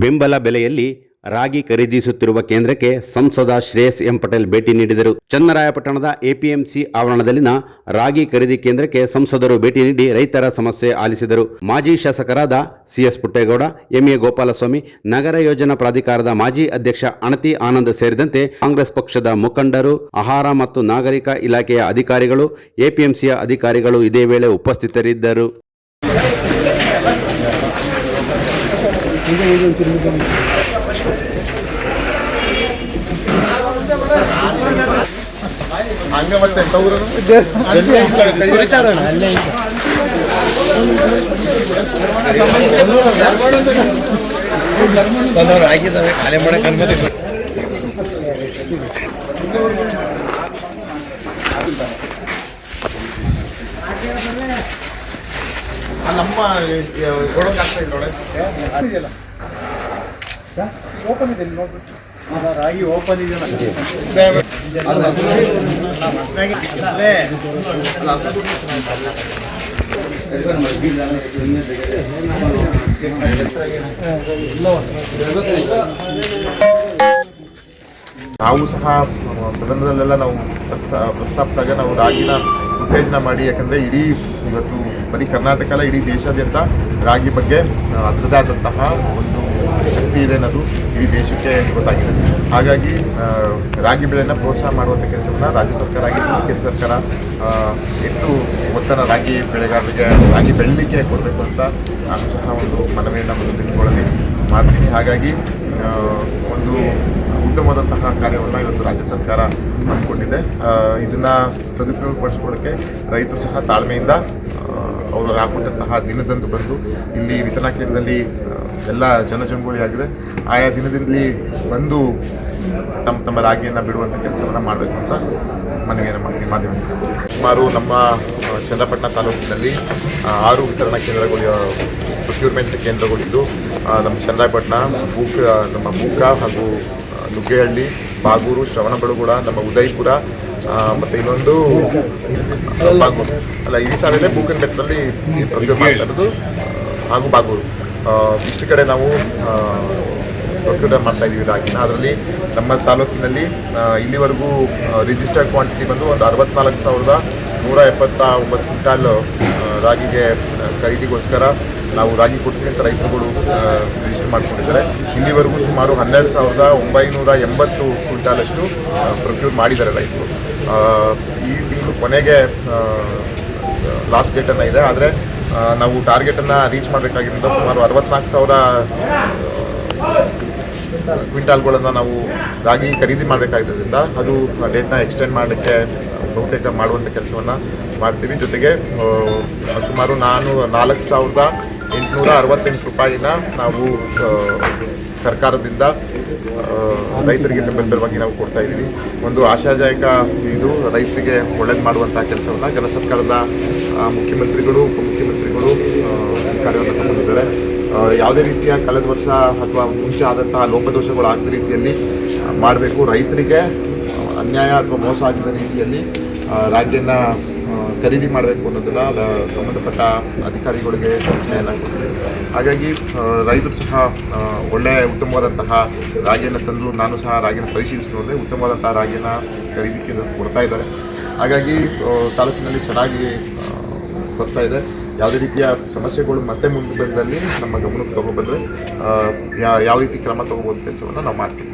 ಬೆಂಬಲ ಬೆಲೆಯಲ್ಲಿ ರಾಗಿ ಖರೀದಿಸುತ್ತಿರುವ ಕೇಂದ್ರಕ್ಕೆ ಸಂಸದ ಶ್ರೇಯಸ್ ಎಂ ಪಟೇಲ್ ಭೇಟಿ ನೀಡಿದರು. ಚನ್ನರಾಯಪಟ್ಟಣದ ಎಪಿಎಂಸಿ ಆವರಣದಲ್ಲಿನ ರಾಗಿ ಖರೀದಿ ಕೇಂದ್ರಕ್ಕೆ ಸಂಸದರು ಭೇಟಿ ನೀಡಿ ರೈತರ ಸಮಸ್ಯೆ ಆಲಿಸಿದರು. ಮಾಜಿ ಶಾಸಕರಾದ ಸಿಎಸ್ ಪುಟ್ಟೇಗೌಡ, ಎಂಎ ಗೋಪಾಲಸ್ವಾಮಿ, ನಗರ ಯೋಜನಾ ಪ್ರಾಧಿಕಾರದ ಮಾಜಿ ಅಧ್ಯಕ್ಷ ಅಣತಿ ಆನಂದ್ ಸೇರಿದಂತೆ ಕಾಂಗ್ರೆಸ್ ಪಕ್ಷದ ಮುಖಂಡರು, ಆಹಾರ ಮತ್ತು ನಾಗರಿಕ ಇಲಾಖೆಯ ಅಧಿಕಾರಿಗಳು, ಎಪಿಎಂಸಿಯ ಅಧಿಕಾರಿಗಳು ಇದೇ ವೇಳೆ ಉಪಸ್ಥಿತರಿದ್ದರು. ಆಗಿದ್ದಾವೆ ಖಾಲಿ ಮಾಡಕ್ಕೆ ಅನುಮತಿ ನಮ್ಮ ಒಳಗಾಗ್ತಾ ಇದ್ದೊಳೆ ಓಪನ್ ಇದೆ ನೋಡ್ಬಿಟ್ಟು ರಾಗಿ ಓಪನ್ ಇದೆ. ನಾವು ಸಹ ಸದನದಲ್ಲೆಲ್ಲ ನಾವು ಪ್ರಸ್ತಾಪಿಸಿದಾಗ ನಾವು ರಾಗಿನ ಉತ್ತೇಜನ ಮಾಡಿ, ಯಾಕಂದರೆ ಇಡೀ ಇವತ್ತು ಬರೀ ಕರ್ನಾಟಕ ಅಲ್ಲ, ಇಡೀ ದೇಶಾದ್ಯಂತ ರಾಗಿ ಬಗ್ಗೆ ಅದರದೇ ಆದಂತಹ ಒಂದು ಶಕ್ತಿ ಇದೆ ಅನ್ನೋದು ಇಡೀ ದೇಶಕ್ಕೆ ಗೊತ್ತಾಗಿದೆ. ಹಾಗಾಗಿ ರಾಗಿ ಬೆಳೆನ ಪ್ರೋತ್ಸಾಹ ಮಾಡುವಂಥ ಕೆಲಸವನ್ನು ರಾಜ್ಯ ಸರ್ಕಾರ ಆಗಿರ್ಬೋದು, ಕೇಂದ್ರ ಸರ್ಕಾರ ಎಷ್ಟು ಒತ್ತನ್ನು ರಾಗಿ ಬೆಳೆಗಾರರಿಗೆ ರಾಗಿ ಬೆಳಲಿಕ್ಕೆ ಕೊಡಬೇಕು ಅಂತ ನಾನು ಸಹ ಒಂದು ಮನವಿಯನ್ನು ಮುಂದೆ ತಿಳ್ಕೊಳ್ಳಿ ಮಾಡ್ತೀನಿ. ಹಾಗಾಗಿ ಒಂದು ಉತ್ತಮವಾದಂತಹ ಕಾರ್ಯವನ್ನು ಇವತ್ತು ರಾಜ್ಯ ಸರ್ಕಾರ ಹಮ್ಮಿಕೊಂಡಿದೆ. ಇದನ್ನು ಸದುಪಯೋಗಪಡಿಸ್ಕೊಳ್ಳೋಕ್ಕೆ ರೈತರು ಸಹ ತಾಳ್ಮೆಯಿಂದ ಅವರು ಹಾಕೊಂಡಂತಹ ದಿನದಂದು ಬಂದು ಇಲ್ಲಿ ವಿತರಣಾ ಕೇಂದ್ರದಲ್ಲಿ ಎಲ್ಲ ಜನಜಂಗುಳಿ ಆಗಿದೆ. ಆಯಾ ದಿನದಲ್ಲಿ ಬಂದು ತಮ್ಮ ರಾಗಿಯನ್ನು ಬಿಡುವಂಥ ಕೆಲಸವನ್ನು ಮಾಡಬೇಕು ಅಂತ ಮನವಿಯನ್ನು ಮಾಡ್ತೀವಿ. ಮಾಧ್ಯಮದಲ್ಲಿ ಸುಮಾರು ನಮ್ಮ ಚನ್ನಪಟ್ಟಣ ತಾಲೂಕಿನಲ್ಲಿ 6 ವಿತರಣಾ ಕೇಂದ್ರಗಳು, ಪ್ರೊಕ್ಯೂರ್ಮೆಂಟ್ ಕೇಂದ್ರಗಳಿದ್ದು ನಮ್ಮ ಚನ್ನರಾಯಪಟ್ಟಣ, ನಮ್ಮ ಬೂಕ ಹಾಗೂ ನುಗ್ಗೇಹಳ್ಳಿ, ಬಾಗೂರು, ಶ್ರವಣಬೆಳಗೊಳ, ನಮ್ಮ ಉದಯಪುರ ಮತ್ತು ಇನ್ನೊಂದು ಬಾಗೂರು ಅಲ್ಲ, ಈ ಸಾಲಲ್ಲೇ ಬೂಕನ ಬೆಟ್ಟದಲ್ಲಿ ಪ್ರೊಕ್ಯೂರ್ ಮಾಡ್ತಾ ಇರೋದು ಹಾಗೂ ಬಾಗೂರು. ಇಷ್ಟು ಕಡೆ ನಾವು ಪ್ರೊಕ್ಯೂರ್ ಮಾಡ್ತಾ ಇದ್ದೀವಿ ರಾಗಿನ. ಅದರಲ್ಲಿ ನಮ್ಮ ತಾಲೂಕಿನಲ್ಲಿ ಇಲ್ಲಿವರೆಗೂ ರಿಜಿಸ್ಟರ್ಡ್ ಕ್ವಾಂಟಿಟಿ ಬಂದು ಒಂದು 64,179 ಕ್ವಿಂಟಾಲ್ ರಾಗಿಗೆ ಖರೀದಿಗೋಸ್ಕರ ನಾವು ರಾಗಿ ಕೊಡ್ತೀವಿ ಅಂತ ರೈತರುಗಳು ರಿಜಿಸ್ಟರ್ ಮಾಡಿಕೊಂಡಿದ್ದಾರೆ. ಇಲ್ಲಿವರೆಗೂ ಸುಮಾರು 12,980 ಕ್ವಿಂಟಾಲಷ್ಟು ಪ್ರೊಕ್ಯೂರ್ ಮಾಡಿದ್ದಾರೆ ರೈತರು. ಈ ತಿಂಗಳು ಕೊನೆಗೆ ಲಾಸ್ಟ್ ಡೇಟನ್ನು ಇದೆ. ಆದರೆ ನಾವು ಟಾರ್ಗೆಟನ್ನು ರೀಚ್ ಮಾಡಬೇಕಾಗಿರೋದ್ರಿಂದ ಸುಮಾರು 64,000 ಕ್ವಿಂಟಾಲ್ಗಳನ್ನು ನಾವು ರಾಗಿ ಖರೀದಿ ಮಾಡಬೇಕಾಗಿದ್ದರಿಂದ ಅದು ಡೇಟ್ನ ಎಕ್ಸ್ಟೆಂಡ್ ಮಾಡೋಕ್ಕೆ ಬಹುತೇಕ ಮಾಡುವಂಥ ಕೆಲಸವನ್ನು ಮಾಡ್ತೀವಿ. ಜೊತೆಗೆ ಸುಮಾರು 4,868 ರೂಪಾಯಿನ ನಾವು ಸರ್ಕಾರದಿಂದ ರೈತರಿಗೆ ಬೆಂಬಲವಾಗಿ ನಾವು ಕೊಡ್ತಾ ಇದ್ದೀವಿ. ಒಂದು ಆಶಾದಾಯಕ ಇದು ರೈತರಿಗೆ ಒಳ್ಳೇದು ಮಾಡುವಂಥ ಕೆಲಸವನ್ನು ಕೆಲ ಸರ್ಕಾರದ ಮುಖ್ಯಮಂತ್ರಿಗಳು, ಉಪಮುಖ್ಯಮಂತ್ರಿಗಳು ಕಾರ್ಯವನ್ನು ತಗೊಂಡಿದ್ದಾರೆ. ಯಾವುದೇ ರೀತಿಯ ಕಳೆದ ವರ್ಷ ಅಥವಾ ಮುಂಚೆ ಆದಂತಹ ಲೋಪದೋಷಗಳು ಆಗದ ರೀತಿಯಲ್ಲಿ ಮಾಡಬೇಕು. ರೈತರಿಗೆ ಅನ್ಯಾಯ ಅಥವಾ ಮೋಸ ಆಗಿದ ರೀತಿಯಲ್ಲಿ ರಾಗಿಯನ್ನು ಖರೀದಿ ಮಾಡಬೇಕು ಅನ್ನೋದನ್ನು ಸಂಬಂಧಪಟ್ಟ ಅಧಿಕಾರಿಗಳಿಗೆ ಸೂಚನೆಯನ್ನು ಕೊಟ್ಟಿದೆ. ಹಾಗಾಗಿ ರೈತರು ಸಹ ಒಳ್ಳೆಯ ಉತ್ತಮವಾದಂತಹ ರಾಗಿಯನ್ನು ತಂದು, ನಾನು ಸಹ ರಾಗಿಯನ್ನು ಪರಿಶೀಲಿಸಿ ನೋಡಿದೆ, ಉತ್ತಮವಾದಂತಹ ರಾಗಿಯನ್ನು ಖರೀದಿಗೆ ಕೊಡ್ತಾ ಇದ್ದಾರೆ. ಹಾಗಾಗಿ ತಾಲೂಕಿನಲ್ಲಿ ಚೆನ್ನಾಗಿ ಬರ್ತಾ ಇದೆ. ಯಾವುದೇ ರೀತಿಯ ಸಮಸ್ಯೆಗಳು ಮತ್ತೆ ಮುಂದೆ ಬಂದಲ್ಲಿ ನಮ್ಮ ಗಮನಕ್ಕೆ ತಗೊಬಂದರೆ ಯಾವ ರೀತಿ ಕ್ರಮ ತಗೋಬೋದು ಕೆಲಸವನ್ನು ನಾವು ಮಾಡ್ತೀವಿ.